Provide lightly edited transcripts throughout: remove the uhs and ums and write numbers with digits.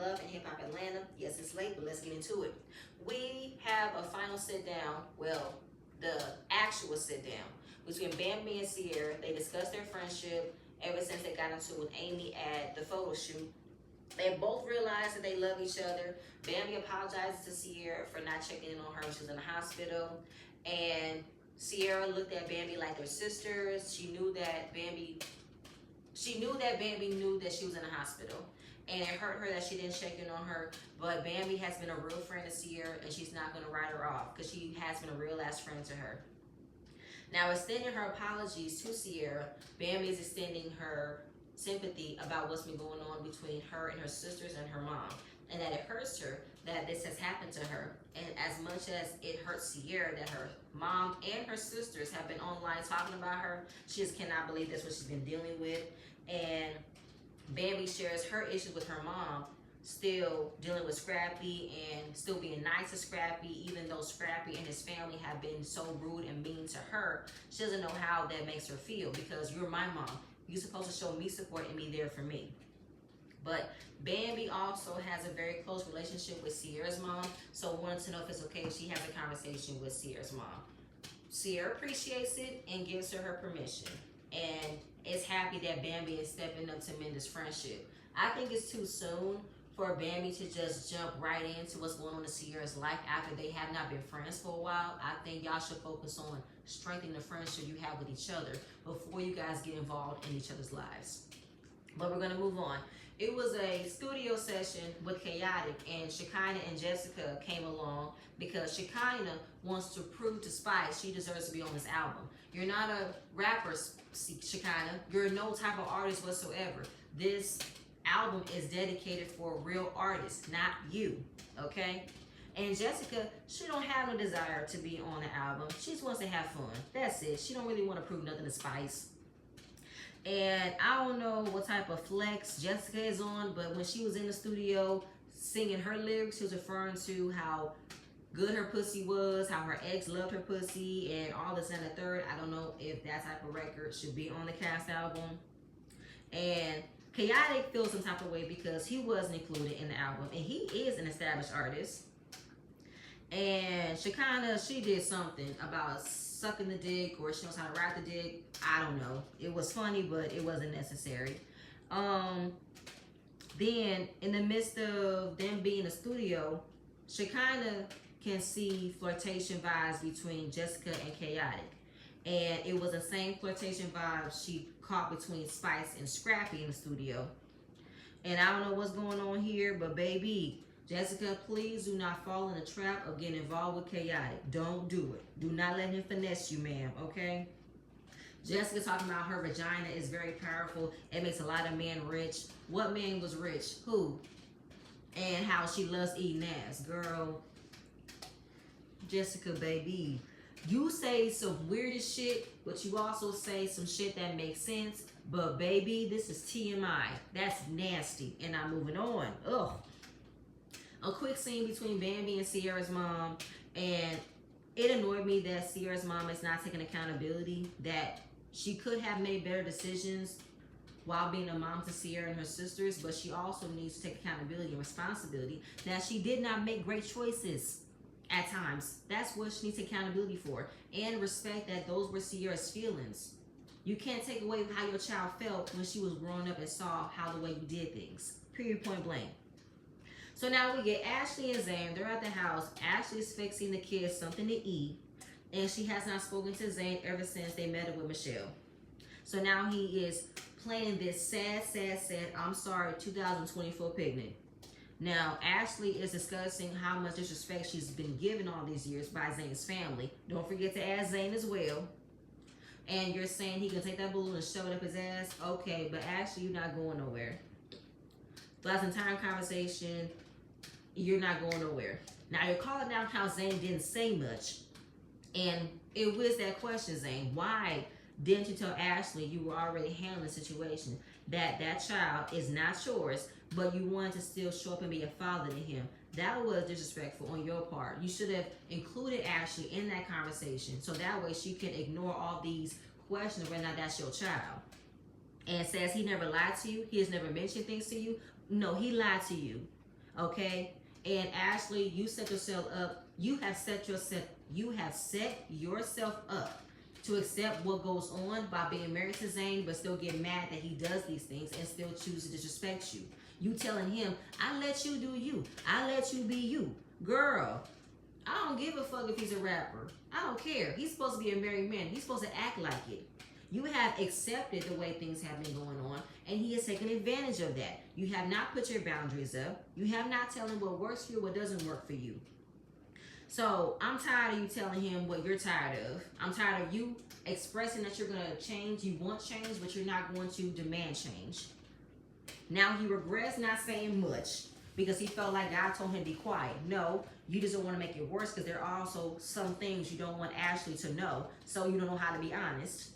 Love and Hip Hop Atlanta. Yes, it's late, but let's get into it. We have a final sit down. Well, the actual sit down between Bambi and Sierra. They discussed their friendship ever since they got into with Amy at the photo shoot. They both realized that they love each other. Bambi apologizes to Sierra for not checking in on her when she was in the hospital. And Sierra looked at Bambi like they're sisters. She knew that Bambi knew that she was in the hospital. And it hurt her that she didn't check in on her. But Bambi has been a real friend to Sierra, and she's not going to write her off because she has been a real ass friend to her. Now, extending her apologies to Sierra, Bambi is extending her sympathy about what's been going on between her and her sisters and her mom, and that it hurts her that this has happened to her. And as much as it hurts Sierra that her mom and her sisters have been online talking about her, she just cannot believe that's what she's been dealing with. And Bambi shares her issues with her mom, still dealing with Scrappy and still being nice to Scrappy, even though Scrappy and his family have been so rude and mean to her. She doesn't know how that makes her feel because you're my mom. You're supposed to show me support and be there for me. But Bambi also has a very close relationship with Sierra's mom, so wanted to know if it's okay if she has a conversation with Sierra's mom. Sierra appreciates it and gives her her permission, and is happy that Bambi is stepping up to mend this friendship. I think it's too soon for Bambi to just jump right into what's going on in Sierra's life after they have not been friends for a while. I think y'all should focus on strengthening the friendship you have with each other before you guys get involved in each other's lives. But we're gonna move on. It was a studio session with Chaotic, and Shekinah and Jessica came along because Shekinah wants to prove to Spice she deserves to be on this album. You're not a rapper, Shekinah. You're no type of artist whatsoever. This album is dedicated for real artists, not you, okay? And Jessica, she don't have no desire to be on the album. She just wants to have fun. That's it. She don't really want to prove nothing to Spice. And I don't know what type of flex Jessica is on, but when she was in the studio singing her lyrics, she was referring to how good her pussy was, how her ex loved her pussy, and all this and the third. I don't know if that type of record should be on the cast album. And Chaotic feels some type of way because he wasn't included in the album, and he is an established artist. And Shekinah, she did something about sucking the dick, or she knows how to ride the dick. I don't know. It was funny, but it wasn't necessary. Then, in the midst of them being in the studio, Shekinah can see flirtation vibes between Jessica and Chaotic. And it was the same flirtation vibes she caught between Spice and Scrappy in the studio. And I don't know what's going on here, but baby, Jessica, please do not fall in the trap of getting involved with Chaotic. Don't do it. Do not let him finesse you, ma'am, okay? Jessica talking about her vagina is very powerful. It makes a lot of men rich. What man was rich? Who? And how she loves eating ass. Girl, Jessica, baby, you say some weirdest shit, but you also say some shit that makes sense. But baby, this is TMI. That's nasty. And I'm moving on. Ugh. A quick scene between Bambi and Sierra's mom, and it annoyed me that Sierra's mom is not taking accountability, that she could have made better decisions while being a mom to Sierra and her sisters, but she also needs to take accountability and responsibility that she did not make great choices at times. That's what she needs accountability for, and respect that those were Sierra's feelings. You can't take away how your child felt when she was growing up and saw how the way you did things. Period, point blank. So now we get Ashley and Zan. They're at the house. Ashley is fixing the kids something to eat, and she has not spoken to Zan ever since they met up with Michelle. So now he is planning this sad, I'm sorry, 2024 picnic. Now, Ashley is discussing how much disrespect she's been given all these years by Zane's family. Don't forget to add Zane as well. And you're saying he can take that balloon and shove it up his ass? Okay, but Ashley, you're not going nowhere. Last entire conversation, you're not going nowhere. Now, you're calling out how Zane didn't say much. And it was that question, Zane. Why didn't you tell Ashley you were already handling the situation? That child is not yours, but you wanted to still show up and be a father to him. That was disrespectful on your part. You should have included Ashley in that conversation, so that way she can ignore all these questions whether or not that's your child. And says he never lied to you. He has never mentioned things to you. No, he lied to you. Okay? And Ashley, you set yourself up. You have set yourself up to accept what goes on by being married to Zane, but still get mad that he does these things and still choose to disrespect you. You telling him, I let you do you. I let you be you. Girl, I don't give a fuck if he's a rapper. I don't care. He's supposed to be a married man. He's supposed to act like it. You have accepted the way things have been going on, and he has taken advantage of that. You have not put your boundaries up. You have not telling what works for you, what doesn't work for you. So I'm tired of you telling him what you're tired of. I'm tired of you expressing that you're going to change. You want change, but you're not going to demand change. Now he regrets not saying much because he felt like God told him to be quiet. No, you just don't want to make it worse because there are also some things you don't want Ashley to know, so you don't know how to be honest.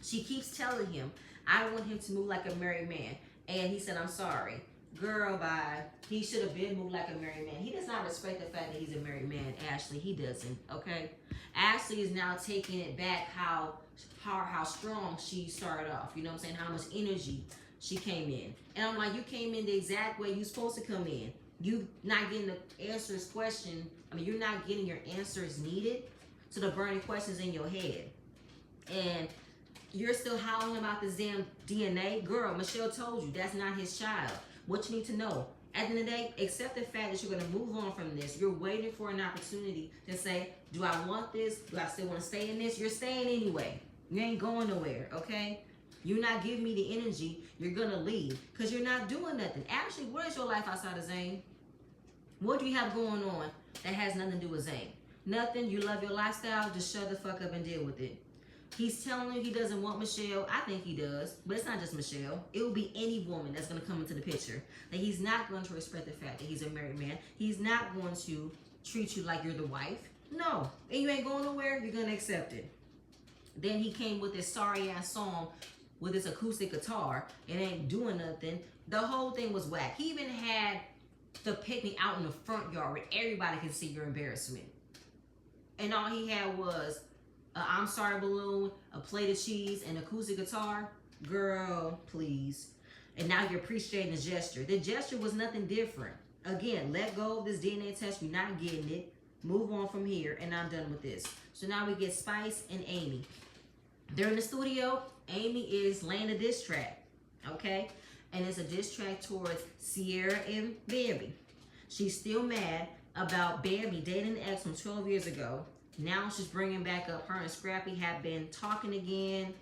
She keeps telling him, I want him to move like a married man. And he said, I'm sorry. Girl, bye. He should have been moved like a married man. He does not respect the fact that he's a married man, Ashley. He doesn't, okay? Ashley is now taking it back how strong she started off. You know what I'm saying? How much energy she came in. And I'm like, you came in the exact way you're supposed to come in. You not getting the answers question. I mean, you're not getting your answers needed to the burning questions in your head. And you're still howling about the Zan DNA. Girl, Michelle told you that's not his child. What you need to know, at the end of the day, accept the fact that you're going to move on from this. You're waiting for an opportunity to say, do I want this? Do I still want to stay in this? You're staying anyway. You ain't going nowhere, okay? You're not giving me the energy. You're going to leave because you're not doing nothing. Actually, what is your life outside of Zane? What do you have going on that has nothing to do with Zane? Nothing. You love your lifestyle. Just shut the fuck up and deal with it. He's telling you he doesn't want Michelle. I think he does. But it's not just Michelle. It will be any woman that's going to come into the picture. That he's not going to respect the fact that he's a married man. He's not going to treat you like you're the wife. No. And you ain't going nowhere. You're going to accept it. Then he came with this sorry-ass song with this acoustic guitar. It ain't doing nothing. The whole thing was whack. He even had the picnic out in the front yard where everybody can see your embarrassment. And all he had was I'm sorry balloon, a plate of cheese, and acoustic guitar. Girl, please. And now you're appreciating the gesture. The gesture was nothing different. Again, let go of this DNA test. You're not getting it. Move on from here, and I'm done with this. So now we get Spice and Amy. They're in the studio. Amy is laying a diss track, okay? And it's a diss track towards Sierra and Bambi. She's still mad about Bambi dating an ex from 12 years ago. Now she's bringing back up her and Scrappy have been talking again.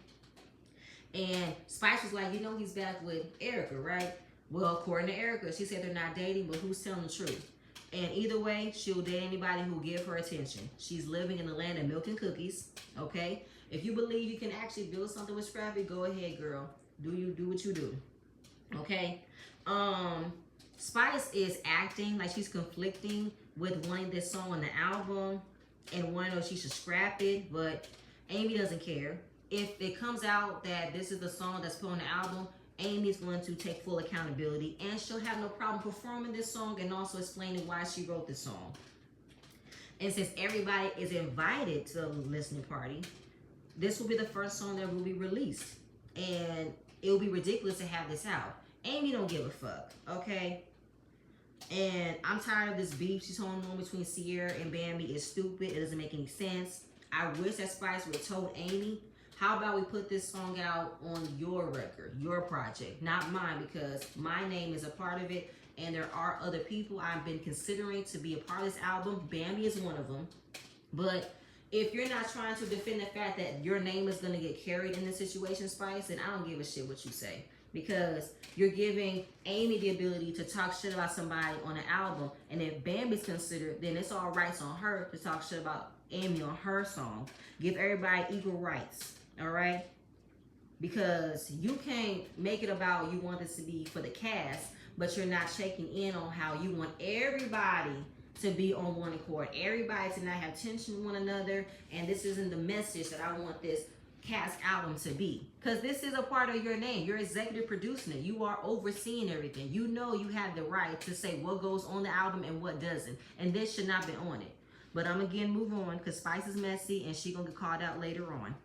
And Spice was like, you know he's back with Erica, right? Well, according to Erica, she said they're not dating, but who's telling the truth? And either way, she'll date anybody who'll give her attention. She's living in the land of milk and cookies, okay? If you believe you can actually build something with Scrappy, go ahead, girl. Do what you do, okay? Spice is acting like she's conflicting with wanting this song on the album and wanting to know she should scrap it, but Amy doesn't care. If it comes out that this is the song that's put on the album, Amy is going to take full accountability, and she'll have no problem performing this song and also explaining why she wrote this song. And since everybody is invited to the listening party, this will be the first song that will be released, and it will be ridiculous to have this out. Amy don't give a fuck, okay? And I'm tired of this beef she's holding on between Sierra and Bambi. It's stupid. It doesn't make any sense. I wish that Spice would have told Amy, how about we put this song out on your record, your project, not mine, because my name is a part of it, and there are other people I've been considering to be a part of this album. Bambi is one of them. But if you're not trying to defend the fact that your name is going to get carried in this situation, Spice, then I don't give a shit what you say. Because you're giving Amy the ability to talk shit about somebody on an album, and if Bambi's considered, then it's all rights on her to talk shit about Amy on her song. Give everybody equal rights, all right? Because you can't make it about you want this to be for the cast, but you're not checking in on how you want everybody to be on one accord. Everybody to not have tension with one another, and this isn't the message that I want this cast album to be, because this is a part of your name. You're executive producing it. You are overseeing everything. You know you have the right to say what goes on the album and what doesn't, and this should not be on it. But I'm again move on because Spice is messy and she gonna get called out later on.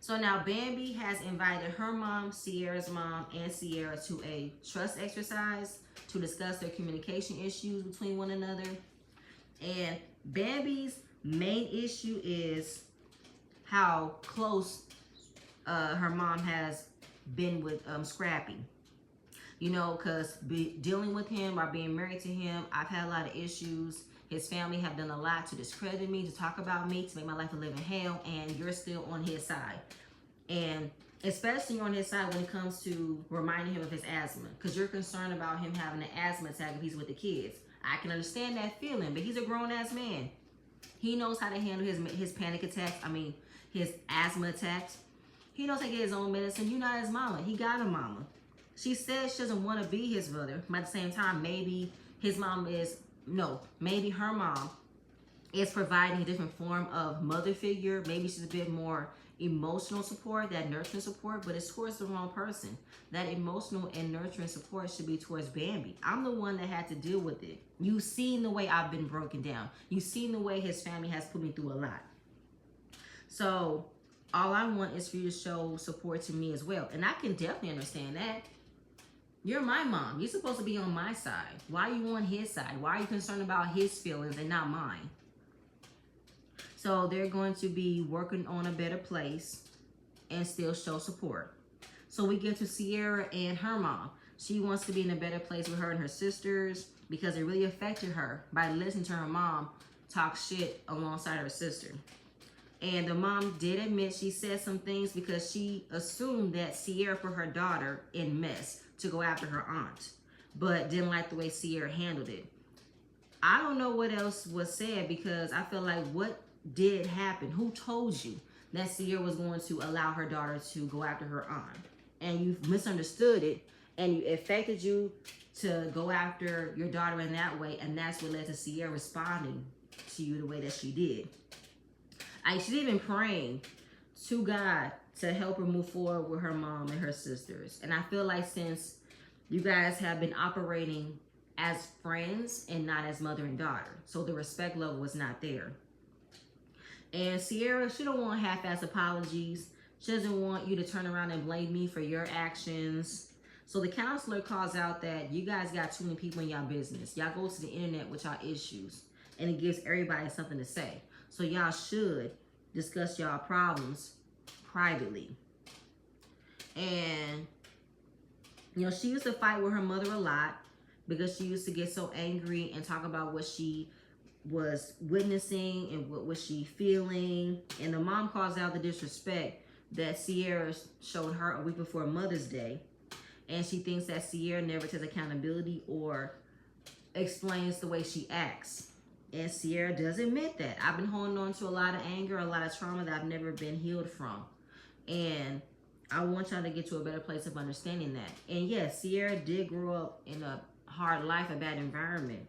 So now Bambi has invited her mom, Sierra's mom, and Sierra to a trust exercise to discuss their communication issues between one another. And Bambi's main issue is how close her mom has been with Scrappy. You know, because dealing with him or being married to him, I've had a lot of issues. His family have done a lot to discredit me, to talk about me, to make my life a living hell, and you're still on his side. And especially on his side when it comes to reminding him of his asthma, because you're concerned about him having an asthma attack if he's with the kids. I can understand that feeling, but he's a grown-ass man. He knows how to handle his panic attacks, his asthma attacks. He knows how to get his own medicine. You're not his mama. He got a mama. She says she doesn't want to be his mother, but at the same time, maybe his mom is, no, maybe her mom is providing a different form of mother figure. Maybe she's a bit more emotional support, that nurturing support, but it's towards the wrong person. That emotional and nurturing support should be towards Bambi. I'm the one that had to deal with it. You've seen the way I've been broken down. You've seen the way his family has put me through a lot. So all I want is for you to show support to me as well. And I can definitely understand that. You're my mom. You're supposed to be on my side. Why are you on his side? Why are you concerned about his feelings and not mine? So they're going to be working on a better place and still show support. So we get to Sierra and her mom. She wants to be in a better place with her and her sisters because it really affected her by listening to her mom talk shit alongside her sister. And the mom did admit she said some things because she assumed that Sierra put her daughter in mess to go after her aunt, but didn't like the way Sierra handled it. I don't know what else was said because I feel like, what did happen? Who told you that Sierra was going to allow her daughter to go after her aunt? And you misunderstood it, and it affected you to go after your daughter in that way, and that's what led to Sierra responding to you the way that she did. She's even praying to God to help her move forward with her mom and her sisters. And I feel like since you guys have been operating as friends and not as mother and daughter, so the respect level was not there. And Sierra, she don't want half-ass apologies. She doesn't want you to turn around and blame me for your actions. So the counselor calls out that you guys got too many people in y'all business. Y'all go to the internet with y'all issues, and it gives everybody something to say. So y'all should discuss y'all problems privately. And, you know, she used to fight with her mother a lot because she used to get so angry and talk about what she was witnessing and what was she feeling. And the mom calls out the disrespect that Sierra showed her a week before Mother's Day. And she thinks that Sierra never takes accountability or explains the way she acts. And Sierra does admit that. I've been holding on to a lot of anger, a lot of trauma that I've never been healed from. And I want y'all to get to a better place of understanding that. And yes, Sierra did grow up in a hard life, a bad environment.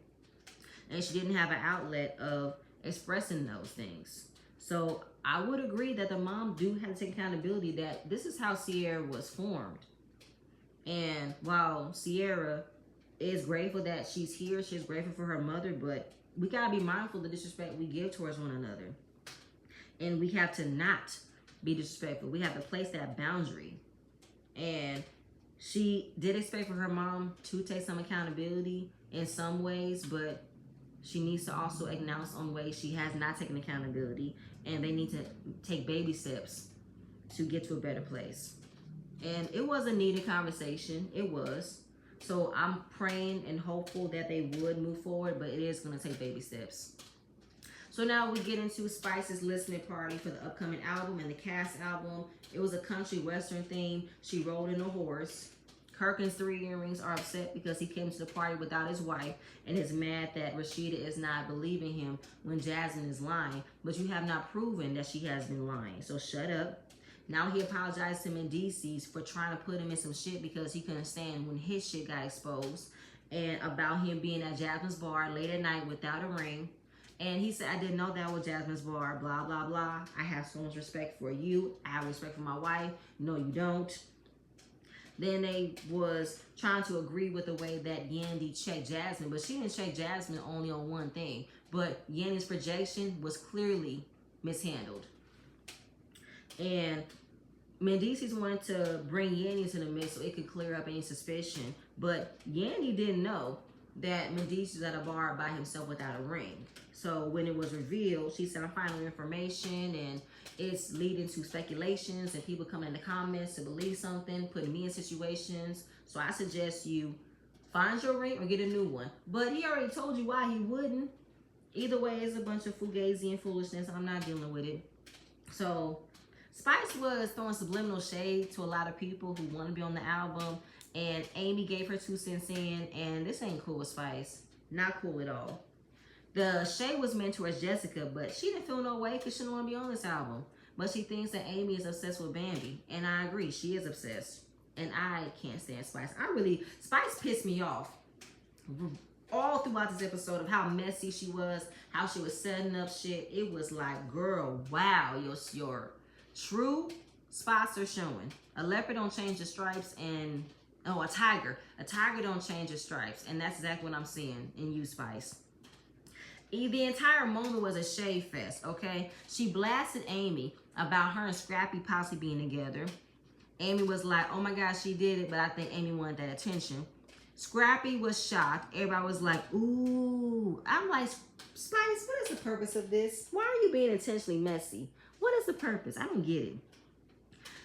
And she didn't have an outlet of expressing those things. So I would agree that the mom do have to take accountability that this is how Sierra was formed. And while Sierra is grateful that she's here, she's grateful for her mother, but we gotta be mindful of the disrespect we give towards one another. And we have to not be disrespectful. We have to place that boundary. And she did expect for her mom to take some accountability in some ways, but she needs to also acknowledge on ways she has not taken accountability, and they need to take baby steps to get to a better place. And it was a needed conversation. It was. So I'm praying and hopeful that they would move forward, but it is going to take baby steps. So now we get into Spice's listening party for the upcoming album and the cast album. It was a country western theme. She rode in a horse. Kirkland's 3 earrings are upset because he came to the party without his wife and is mad that Rashida is not believing him when Jasmine is lying. But you have not proven that she has been lying. So shut up. Now he apologized to him in DC's for trying to put him in some shit because he couldn't stand when his shit got exposed. And about him being at Jasmine's bar late at night without a ring. And he said, I didn't know that was Jasmine's bar, blah, blah, blah. I have so much respect for you. I have respect for my wife. No, you don't. Then they was trying to agree with the way that Yandy checked Jasmine, but she didn't check Jasmine only on one thing. But Yandy's projection was clearly mishandled. And Mendices wanted to bring Yanni into the mix so it could clear up any suspicion, but Yanni didn't know that Mendices was at a bar by himself without a ring. So when it was revealed, she said, I'm finding information and it's leading to speculations and people coming in the comments to believe something, putting me in situations. So I suggest you find your ring or get a new one. But he already told you why he wouldn't. Either way, it's a bunch of fugazi and foolishness. I'm not dealing with it. So Spice was throwing subliminal shade to a lot of people who want to be on the album. And Amy gave her 2 cents in. And this ain't cool with Spice. Not cool at all. The shade was meant towards Jessica, but she didn't feel no way because she didn't want to be on this album. But she thinks that Amy is obsessed with Bambi. And I agree, she is obsessed. And I can't stand Spice. Spice pissed me off all throughout this episode of how messy she was, how she was setting up shit. It was like, girl, wow, your true spots are showing. A leopard don't change the stripes, and a tiger don't change the stripes. And that's exactly what I'm seeing in you, Spice. The entire moment was a shade fest, okay? She blasted Amy about her and Scrappy possibly being together. Amy was like, oh my gosh, she did it, but I think Amy wanted that attention. Scrappy was shocked. Everybody was like, ooh. I'm like, Spice, what is the purpose of this? Why are you being intentionally messy? What is the purpose? I don't get it.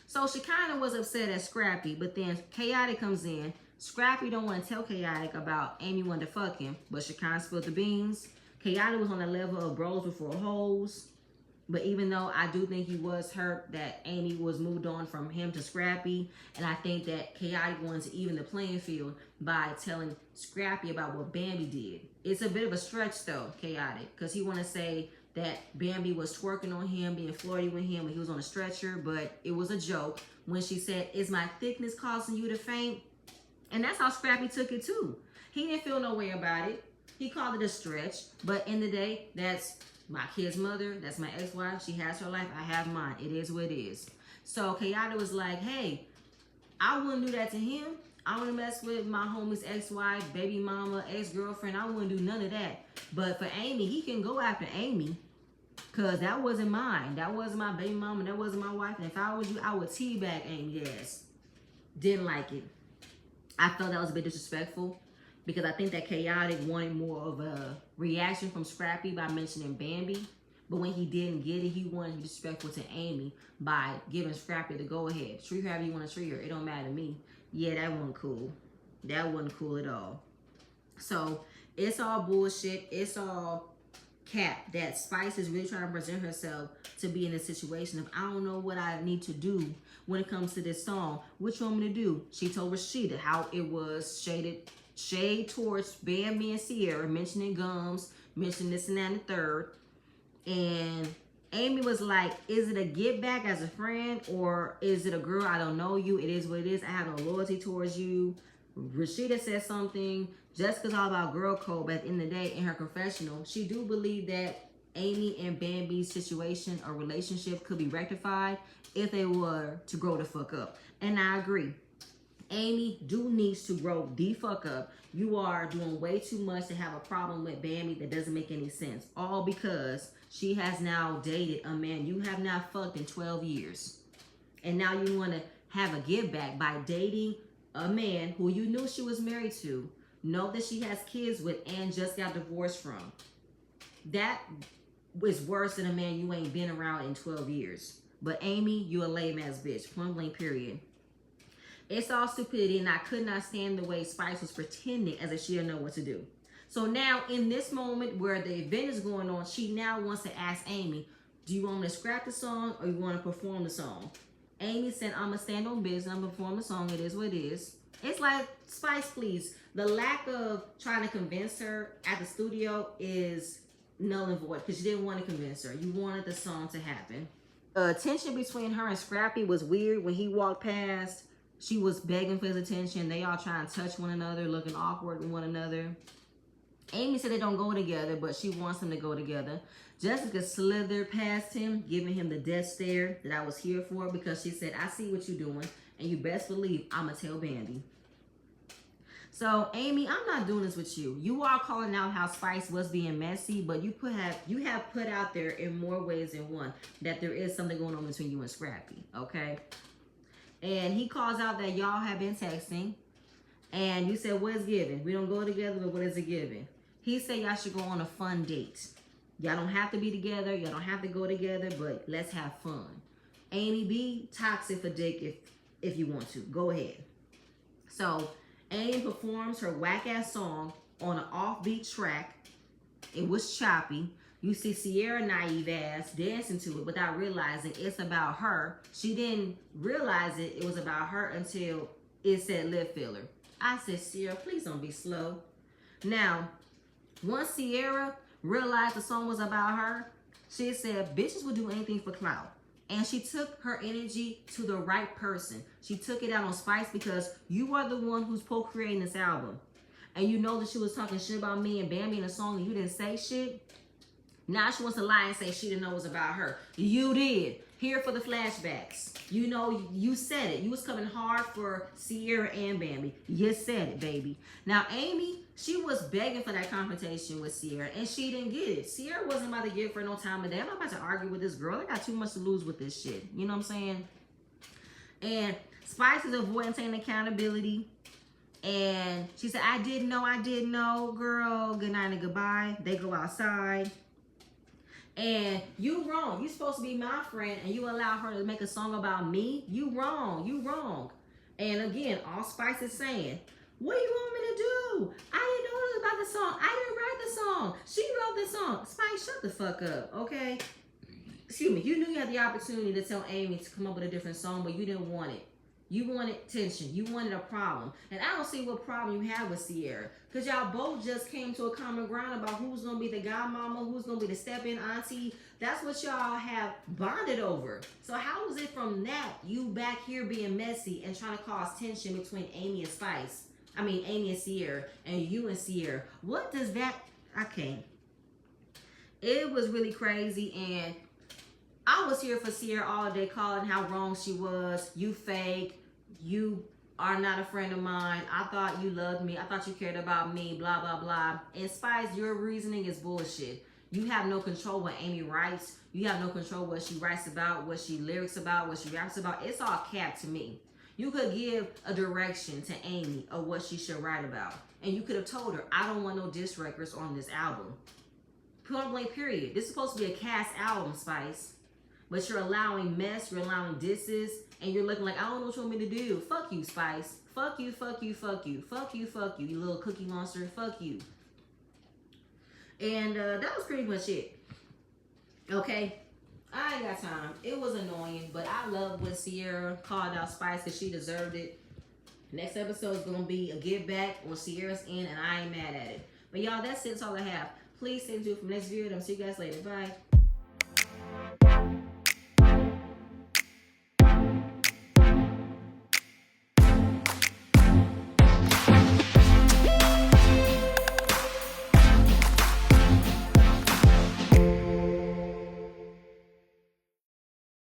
So she kind of was upset at Scrappy, but then Chaotic comes in. Scrappy don't want to tell Chaotic about Amy wanted to fuck him, but she kind of spilled the beans. Chaotic was on the level of bros before hoes. But even though I do think he was hurt that Amy was moved on from him to Scrappy, and I think that Chaotic wanted to even the playing field by telling Scrappy about what Bambi did. It's a bit of a stretch though, Chaotic, because he want to say that Bambi was twerking on him, being flirty with him when he was on a stretcher, but it was a joke when she said, is my thickness causing you to faint? And that's how Scrappy took it too. He didn't feel no way about it. He called it a stretch, but in the day, that's my kid's mother, that's my ex-wife. She has her life, I have mine. It is what it is. So Chaotic was like, hey, I wouldn't do that to him. I wouldn't mess with my homie's ex-wife, baby mama, ex-girlfriend. I wouldn't do none of that. But for Amy, he can go after Amy because that wasn't mine. That wasn't my baby mama. That wasn't my wife. And if I was you, I would teabag Amy. Yes. Didn't like it. I felt that was a bit disrespectful, because I think that Chaotic wanted more of a reaction from Scrappy by mentioning Bambi. But when he didn't get it, he wanted to be disrespectful to Amy by giving Scrappy the go-ahead. Treat her however you want to treat her. It don't matter to me. Yeah, that wasn't cool. That wasn't cool at all. So, it's all bullshit. It's all cap that Spice is really trying to present herself to be in a situation of, I don't know what I need to do when it comes to this song. What you want me to do? She told Rashida how it was shade towards Bambi and Sierra, mentioning gums, mentioning this and that and the third. And Amy was like, is it a get back as a friend, or is it a girl, I don't know you, it is what it is, I have no loyalty towards you? Rashida said something. Jessica's all about girl code, but at the end of the day, in her confessional, she do believe that Amy and Bambi's situation or relationship could be rectified if they were to grow the fuck up. And I agree. Amy do needs to grow the fuck up. You are doing way too much to have a problem with Bambi that doesn't make any sense. All because she has now dated a man you have not fucked in 12 years. And now you want to have a give back by dating a man who you knew she was married to, know that she has kids with, and just got divorced from. That is worse than a man you ain't been around in 12 years. But Amy, you a lame ass bitch. Point blank period. It's all stupidity, and I could not stand the way Spice was pretending as if she didn't know what to do. So now, in this moment where the event is going on, she now wants to ask Amy, do you want me to scrap the song or you want to perform the song? Amy said, I'm going to stand on business. I'm going to perform the song. It is what it is. It's like, Spice, please. The lack of trying to convince her at the studio is null and void because you didn't want to convince her. You wanted the song to happen. Tension between her and Scrappy was weird. When he walked past, she was begging for his attention. They all trying to touch one another, looking awkward with one another. Amy said they don't go together, but she wants them to go together. Jessica slithered past him, giving him the death stare that I was here for, because she said, I see what you're doing, and you best believe I'm going to tell Bambi. So, Amy, I'm not doing this with you. You are calling out how Spice was being messy, but you have put out there in more ways than one that there is something going on between you and Scrappy, okay? And he calls out that y'all have been texting. And you said, what is given? We don't go together, but what is it given? He said y'all should go on a fun date. Y'all don't have to be together. Y'all don't have to go together, but let's have fun. Amy, be toxic for dick if you want to. Go ahead. So Amy performs her whack-ass song on an offbeat track. It was choppy. You see Sierra naive ass dancing to it without realizing it's about her. She didn't realize it was about her until it said lip filler. I said, Sierra, please don't be slow. Now, once Sierra realized the song was about her, she said, bitches will do anything for clout. And she took her energy to the right person. She took it out on Spice because you are the one who's co-creating this album. And you know that she was talking shit about me and Bambi in a song and you didn't say shit. Now she wants to lie and say she didn't know it was about her. You did. Here for the flashbacks. You know, you said it. You was coming hard for Sierra and Bambi. You said it, baby. Now, Amy, she was begging for that confrontation with Sierra, and she didn't get it. Sierra wasn't about to give her no time of day. I'm not about to argue with this girl. I got too much to lose with this shit. You know what I'm saying? And Spice is avoiding taking accountability. And she said, I didn't know, girl. Good night and goodbye. They go outside. And you wrong. You supposed to be my friend and you allow her to make a song about me? You wrong. You wrong. And again, all Spice is saying, what do you want me to do? I didn't know it was about the song. I didn't write the song. She wrote the song. Spice, shut the fuck up, okay? Excuse me. You knew you had the opportunity to tell Amy to come up with a different song, but you didn't want it. You wanted tension. You wanted a problem. And I don't see what problem you have with Sierra. Because y'all both just came to a common ground about who's going to be the godmama, who's going to be the step-in auntie. That's what y'all have bonded over. So how is it from that, you back here being messy and trying to cause tension between Amy and Spice? I mean, Amy and Sierra, and you and Sierra. What does that... I can't. It was really crazy, and I was here for Sierra all day calling how wrong she was. You fake. You are not a friend of mine. I thought you loved me. I thought you cared about me, blah, blah, blah. And Spice, your reasoning is bullshit. You have no control what Amy writes. You have no control what she writes about, what she lyrics about, what she raps about. It's all cap to me. You could give a direction to Amy of what she should write about. And you could have told her, I don't want no diss records on this album. Point blank, period. This is supposed to be a cast album, Spice. But you're allowing mess, you're allowing disses, and you're looking like, I don't know what you want me to do. Fuck you, Spice. Fuck you, fuck you, fuck you. Fuck you, fuck you, you little cookie monster. Fuck you. And that was pretty much it. Okay? I ain't got time. It was annoying, but I love when Sierra called out Spice because she deserved it. Next episode is going to be a give back on Sierra's end, and I ain't mad at it. But y'all, that's it. That's all I have. Please stay tuned for the next video, and I'll see you guys later. Bye.